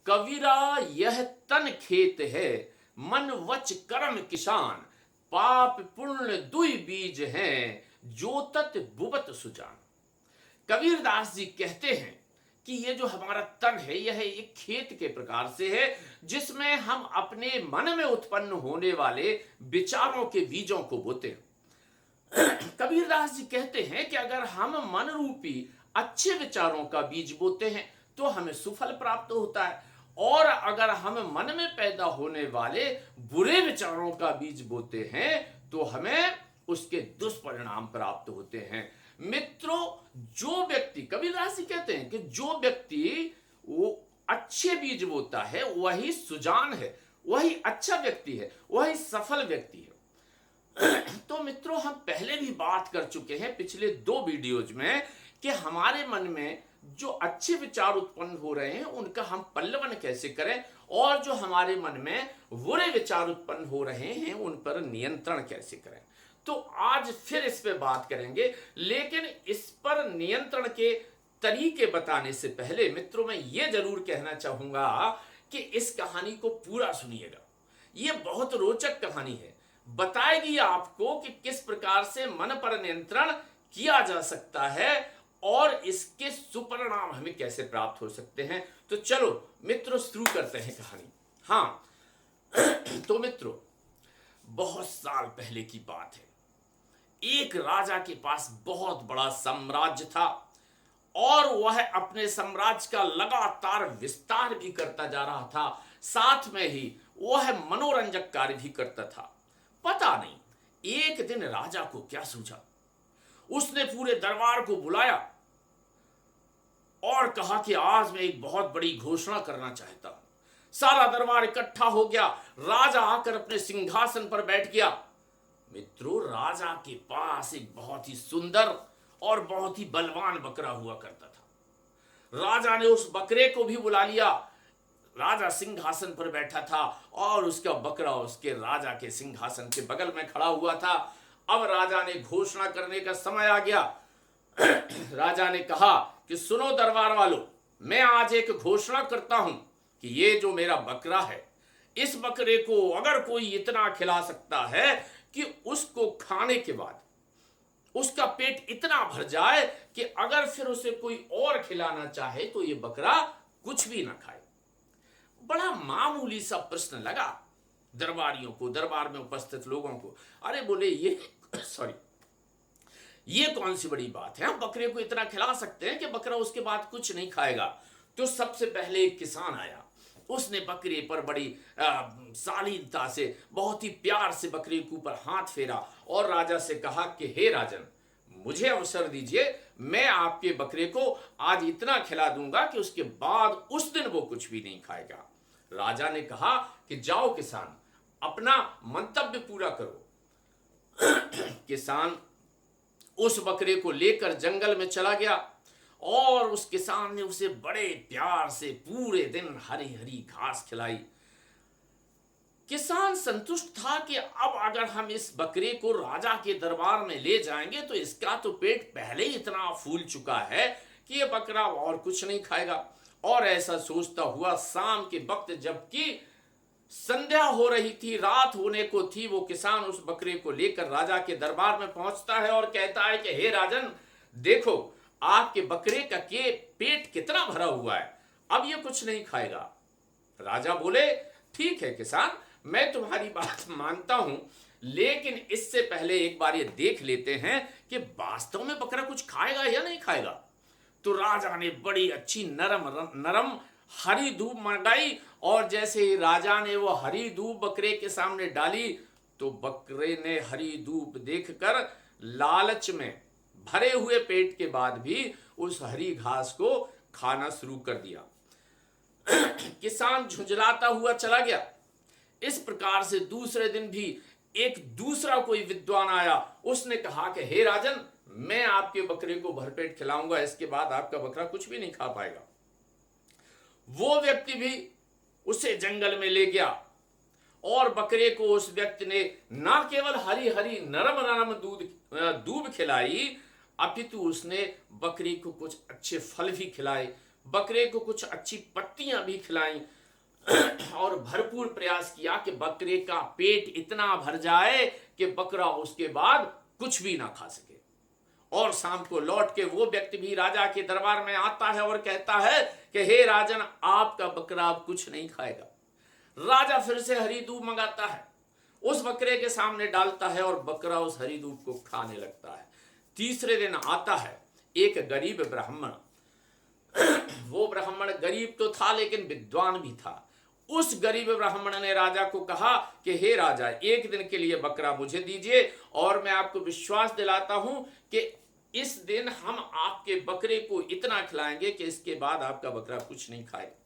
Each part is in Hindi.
कबीरा यह तन खेत है, मन वच कर्म किसान, पाप पुण्य दुई बीज हैं, जोतत बुबत सुजान। कबीरदास जी कहते हैं कि ये जो हमारा तन है यह एक खेत के प्रकार से है, जिसमें हम अपने मन में उत्पन्न होने वाले विचारों के बीजों को बोते हैं। कबीरदास जी कहते हैं कि अगर हम मन रूपी अच्छे विचारों का बीज बोते हैं तो हमें सुफल प्राप्त होता है, और अगर हम मन में पैदा होने वाले बुरे विचारों का बीज बोते हैं तो हमें उसके दुष्परिणाम प्राप्त होते हैं। मित्रों, जो व्यक्ति, कबीरदास जी कहते हैं कि जो व्यक्ति वो अच्छे बीज बोता है वही सुजान है, वही अच्छा व्यक्ति है, वही सफल व्यक्ति है। तो मित्रों, हम पहले भी बात कर चुके हैं पिछले 2 वीडियोज में कि हमारे मन में जो अच्छे विचार उत्पन्न हो रहे हैं उनका हम पल्लवन कैसे करें, और जो हमारे मन में बुरे विचार उत्पन्न हो रहे हैं उन पर नियंत्रण कैसे करें। तो आज फिर इस पे बात करेंगे, लेकिन इस पर नियंत्रण के तरीके बताने से पहले मित्रों मैं ये जरूर कहना चाहूंगा कि इस कहानी को पूरा सुनिएगा। ये बहुत रोचक कहानी है, बताएगी आपको कि किस प्रकार से मन पर नियंत्रण किया जा सकता है और इसके सुपरिणाम हमें कैसे प्राप्त हो सकते हैं। तो चलो मित्रों शुरू करते हैं कहानी। हाँ तो मित्रों, बहुत साल पहले की बात है। एक राजा के पास बहुत बड़ा साम्राज्य था और वह अपने साम्राज्य का लगातार विस्तार भी करता जा रहा था, साथ में ही वह मनोरंजक कार्य भी करता था। पता नहीं एक दिन राजा को क्या सूझा, उसने पूरे दरबार को बुलाया और कहा कि आज मैं एक बहुत बड़ी घोषणा करना चाहता हूं। सारा दरबार इकट्ठा हो गया, राजा आकर अपने सिंहासन पर बैठ गया। मित्रों, राजा के पास एक बहुत ही सुंदर और बहुत ही बलवान बकरा हुआ करता था। राजा ने उस बकरे को भी बुला लिया। राजा सिंहासन पर बैठा था और उसका बकरा उसके राजा के सिंहासन के बगल में खड़ा हुआ था। अब राजा ने घोषणा करने का समय आ गया। राजा ने कहा कि सुनो दरबार वालों, मैं आज एक घोषणा करता हूं कि ये जो मेरा बकरा है, इस बकरे को अगर कोई इतना खिला सकता है कि उसको खाने के बाद उसका पेट इतना भर जाए कि अगर फिर उसे कोई और खिलाना चाहे तो ये बकरा कुछ भी ना खाए। बड़ा मामूली सा प्रश्न लगा दरबारियों को, दरबार में उपस्थित लोगों को। अरे बोले, ये कौन सी बड़ी बात है, हम बकरे को इतना खिला सकते हैं कि बकरा उसके बाद कुछ नहीं खाएगा। तो सबसे पहले एक किसान आया, उसने बकरे पर बड़ी शालीनता से, बहुत ही प्यार से बकरे के ऊपर हाथ फेरा और राजा से कहा कि हे राजन, मुझे अवसर दीजिए, मैं आपके बकरे को आज इतना खिला दूंगा कि उसके बाद उस दिन वो कुछ भी नहीं खाएगा। राजा ने कहा कि जाओ किसान, अपना मंतव्य पूरा करो। किसान उस बकरे को लेकर जंगल में चला गया और उस किसान ने उसे बड़े प्यार से पूरे दिन हरी हरी घास खिलाई। किसान संतुष्ट था कि अब अगर हम इस बकरे को राजा के दरबार में ले जाएंगे तो इसका तो पेट पहले ही इतना फूल चुका है कि ये बकरा और कुछ नहीं खाएगा। और ऐसा सोचता हुआ शाम के वक्त, जबकि संध्या हो रही थी, रात होने को थी, वो किसान उस बकरे को लेकर राजा के दरबार में पहुंचता है और कहता है कि हे राजन, देखो आपके बकरे का पेट कितना भरा हुआ है, अब ये कुछ नहीं खाएगा। राजा बोले, ठीक है किसान, मैं तुम्हारी बात मानता हूं, लेकिन इससे पहले एक बार ये देख लेते हैं कि वास्तव में बकरा कुछ खाएगा या नहीं खाएगा। तो राजा ने बड़ी अच्छी नरम हरी धूप मंगाई और जैसे ही राजा ने वो हरी धूप बकरे के सामने डाली तो बकरे ने हरी धूप देखकर लालच में भरे हुए पेट के बाद भी उस हरी घास को खाना शुरू कर दिया। किसान झुंझलाता हुआ चला गया। इस प्रकार से दूसरे दिन भी एक दूसरा कोई विद्वान आया, उसने कहा कि हे राजन, मैं आपके बकरे को भरपेट खिलाऊंगा, इसके बाद आपका बकरा कुछ भी नहीं खा पाएगा। वो व्यक्ति भी उसे जंगल में ले गया और बकरे को उस व्यक्ति ने ना केवल हरी हरी नरम दूध खिलाई, अपितु उसने बकरी को कुछ अच्छे फल भी खिलाए। बकरे को कुछ अच्छी पत्तियां भी खिलाई और भरपूर प्रयास किया कि बकरे का पेट इतना भर जाए कि बकरा उसके बाद कुछ भी ना खा सके। और शाम को लौट के वो व्यक्ति भी राजा के दरबार में आता है और कहता है कि हे राजन, आपका बकरा अब कुछ नहीं खाएगा। राजा फिर से हरी दूब मंगाता है, उस बकरे के सामने डालता है और बकरा उस हरी दूब को खाने लगता है। तीसरे दिन आता है एक गरीब ब्राह्मण। वो ब्राह्मण गरीब तो था लेकिन विद्वान भी था। उस गरीब ब्राह्मण ने राजा को कहा कि हे राजा, एक दिन के लिए बकरा मुझे दीजिए और मैं आपको विश्वास दिलाता हूं कि इस दिन हम आपके बकरे को इतना खिलाएंगे कि इसके बाद आपका बकरा कुछ नहीं खाएगा।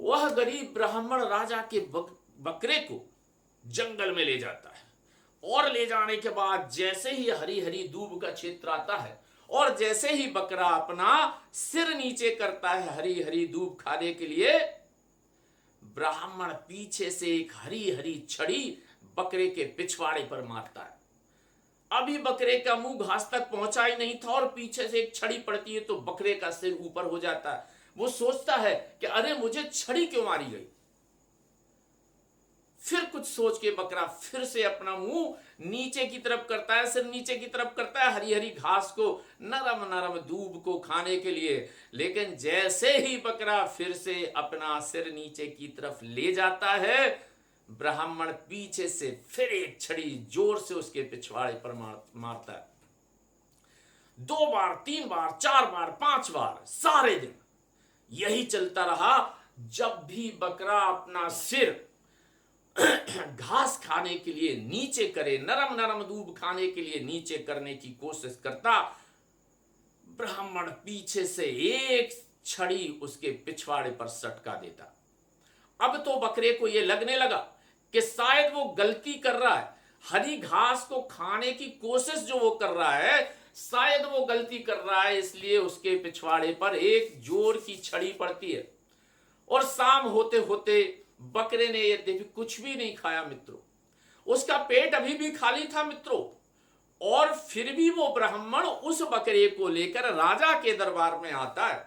वह गरीब ब्राह्मण राजा के बकरे को जंगल में ले जाता है और ले जाने के बाद जैसे ही हरी हरी दूब का क्षेत्र आता है और जैसे ही बकरा अपना सिर नीचे करता है हरी हरी दूब खाने के लिए, ब्राह्मण पीछे से एक हरी हरी छड़ी बकरे के पिछवाड़े पर मारता है। अभी बकरे का मुंह घास तक पहुंचा ही नहीं था और पीछे से एक छड़ी पड़ती है तो बकरे का सिर ऊपर हो जाता है। वो सोचता है कि अरे मुझे छड़ी क्यों मारी गई। फिर कुछ सोच के बकरा फिर से अपना मुंह नीचे की तरफ करता है, सिर नीचे की तरफ करता है हरी हरी घास को, नरम नरम दूब को खाने के लिए। लेकिन जैसे ही बकरा फिर से अपना सिर नीचे की तरफ ले जाता है, ब्राह्मण पीछे से फिर एक छड़ी जोर से उसके पिछवाड़े पर मारता है। 2 बार, 3 बार, 4 बार, 5 बार, सारे दिन यही चलता रहा। जब भी बकरा अपना सिर घास खाने के लिए नीचे करे, नरम नरम दूब खाने के लिए नीचे करने की कोशिश करता, ब्राह्मण पीछे से एक छड़ी उसके पिछवाड़े पर सटका देता। अब तो बकरे को यह लगने लगा कि शायद वो गलती कर रहा है, हरी घास को खाने की कोशिश जो वो कर रहा है शायद वो गलती कर रहा है, इसलिए उसके पिछवाड़े पर एक जोर की छड़ी पड़ती है। और शाम होते होते बकरे ने यद्यपि कुछ भी नहीं खाया मित्रों, उसका पेट अभी भी खाली था मित्रों, और फिर भी वो ब्राह्मण उस बकरे को लेकर राजा के दरबार में आता है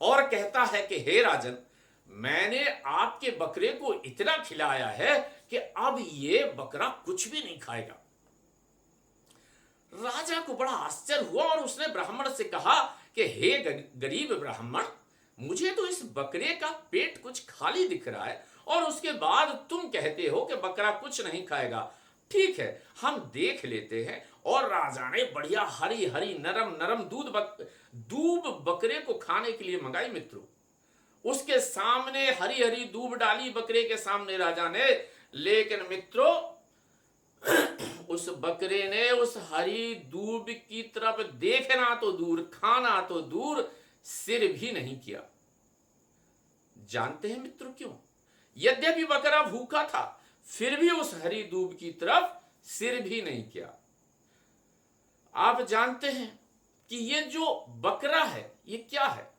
और कहता है कि हे राजन, मैंने आपके बकरे को इतना खिलाया है कि अब ये बकरा कुछ भी नहीं खाएगा। राजा को बड़ा आश्चर्य हुआ और उसने ब्राह्मण से कहा कि हे गरीब ब्राह्मण, मुझे तो इस बकरे का पेट कुछ खाली दिख रहा है और उसके बाद तुम कहते हो कि बकरा कुछ नहीं खाएगा। ठीक है, हम देख लेते हैं। और राजा ने बढ़िया हरी हरी नरम नरम दूब बकरे को खाने के लिए मंगाई मित्रों। उसके सामने हरी हरी दूब डाली बकरे के सामने राजा ने, लेकिन मित्रों उस बकरे ने उस हरी दूब की तरफ देखना तो दूर, खाना तो दूर, सिर भी नहीं किया। जानते हैं मित्रों क्यों? यद्यपि बकरा भूखा था फिर भी उस हरी दूब की तरफ सिर भी नहीं किया। आप जानते हैं कि ये जो बकरा है ये क्या है?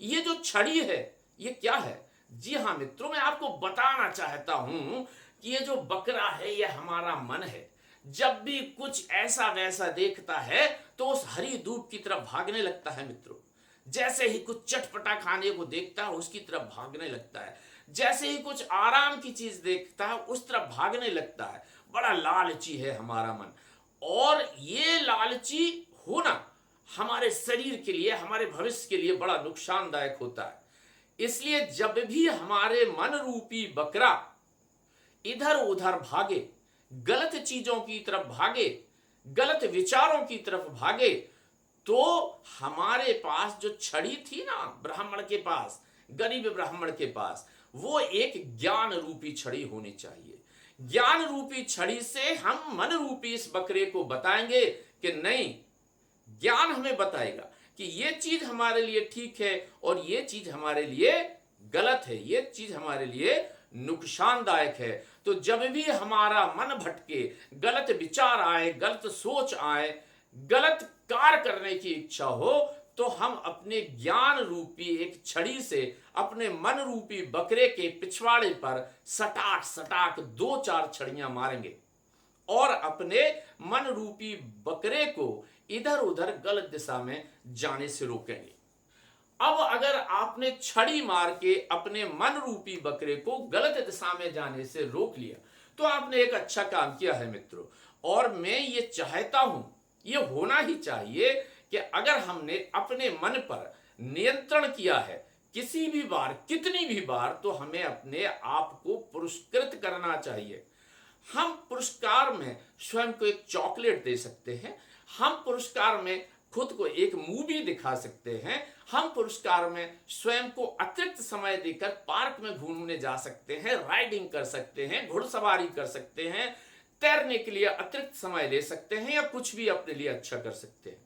ये जो छड़ी है ये क्या है? जी हां मित्रों, मैं आपको बताना चाहता हूं कि ये जो बकरा है ये हमारा मन है। जब भी कुछ ऐसा वैसा देखता है तो उस हरी दूब की तरफ भागने लगता है मित्रों। जैसे ही कुछ चटपटा खाने को देखता है उसकी तरफ भागने लगता है, जैसे ही कुछ आराम की चीज देखता है उस तरफ भागने लगता है। बड़ा लालची है हमारा मन, और ये लालची होना हमारे शरीर के लिए, हमारे भविष्य के लिए बड़ा नुकसानदायक होता है। इसलिए जब भी हमारे मन रूपी बकरा इधर उधर भागे, गलत चीजों की तरफ भागे, गलत विचारों की तरफ भागे, तो हमारे पास जो छड़ी थी ना ब्राह्मण के पास, गरीब ब्राह्मण के पास, वो एक ज्ञान रूपी छड़ी होनी चाहिए। ज्ञान रूपी छड़ी से हम मन रूपी इस बकरे को बताएंगे कि नहीं, ज्ञान हमें बताएगा कि ये चीज हमारे लिए ठीक है और ये चीज हमारे लिए गलत है, ये चीज हमारे लिए नुकसानदायक है। तो जब भी हमारा मन भटके, गलत विचार आए, गलत सोच आए, गलत कार्य करने की इच्छा हो, तो हम अपने ज्ञान रूपी एक छड़ी से अपने मन रूपी बकरे के पिछवाड़े पर सटाक सटाक 2-4 छड़ियां मारेंगे और अपने मन रूपी बकरे को इधर उधर गलत दिशा में जाने से रोकेंगे। अब अगर आपने छड़ी मार के अपने मन रूपी बकरे को गलत दिशा में जाने से रोक लिया तो आपने एक अच्छा काम किया है मित्रों। और मैं ये चाहता हूं, ये होना ही चाहिए कि अगर हमने अपने मन पर नियंत्रण किया है किसी भी बार, कितनी भी बार, तो हमें अपने आप को पुरस्कृत करना चाहिए। हम पुरस्कार में स्वयं को एक चॉकलेट दे सकते हैं, हम पुरस्कार में खुद को एक मूवी दिखा सकते हैं, हम पुरस्कार में स्वयं को अतिरिक्त समय देकर पार्क में घूमने जा सकते हैं, राइडिंग कर सकते हैं, घुड़सवारी कर सकते हैं, तैरने के लिए अतिरिक्त समय ले सकते हैं, या कुछ भी अपने लिए अच्छा कर सकते हैं।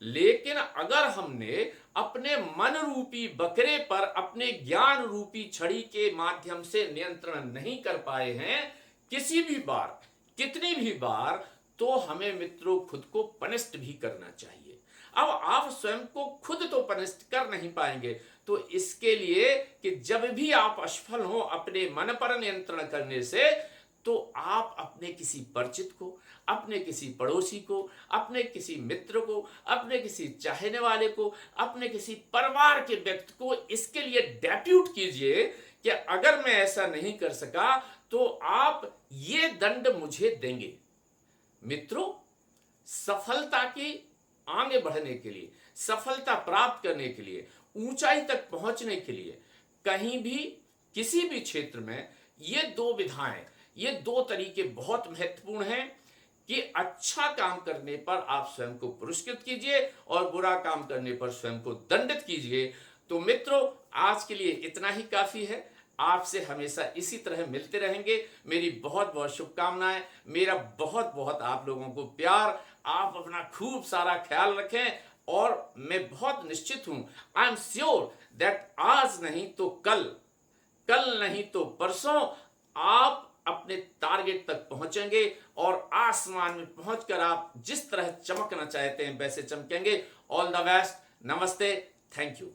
लेकिन अगर हमने अपने मन रूपी बकरे पर अपने ज्ञान रूपी छड़ी के माध्यम से नियंत्रण नहीं कर पाए हैं किसी भी बार, कितनी भी बार, तो हमें मित्रों खुद को पनिष्ट भी करना चाहिए। अब आप स्वयं को खुद तो पनिष्ट कर नहीं पाएंगे, तो इसके लिए कि जब भी आप असफल हो अपने मन पर नियंत्रण करने से, तो आप अपने किसी परिचित को, अपने किसी पड़ोसी को, अपने किसी मित्र को, अपने किसी चाहने वाले को, अपने किसी परिवार के व्यक्ति को इसके लिए डेप्यूट कीजिए कि अगर मैं ऐसा नहीं कर सका तो आप ये दंड मुझे देंगे। मित्रों, सफलता की आगे बढ़ने के लिए, सफलता प्राप्त करने के लिए, ऊंचाई तक पहुंचने के लिए, कहीं भी किसी भी क्षेत्र में ये दो विधाएं, ये दो तरीके बहुत महत्वपूर्ण हैं कि अच्छा काम करने पर आप स्वयं को पुरस्कृत कीजिए और बुरा काम करने पर स्वयं को दंडित कीजिए। तो मित्रों, आज के लिए इतना ही काफी है। आपसे हमेशा इसी तरह मिलते रहेंगे। मेरी बहुत बहुत शुभकामनाएं, मेरा बहुत बहुत आप लोगों को प्यार। आप अपना खूब सारा ख्याल रखें और मैं बहुत निश्चित हूं, आई एम श्योर दैट आज नहीं तो कल, कल नहीं तो परसों आप अपने टारगेट तक पहुंचेंगे और आसमान में पहुंचकर आप जिस तरह चमकना चाहते हैं वैसे चमकेंगे। All the best. नमस्ते। Thank you.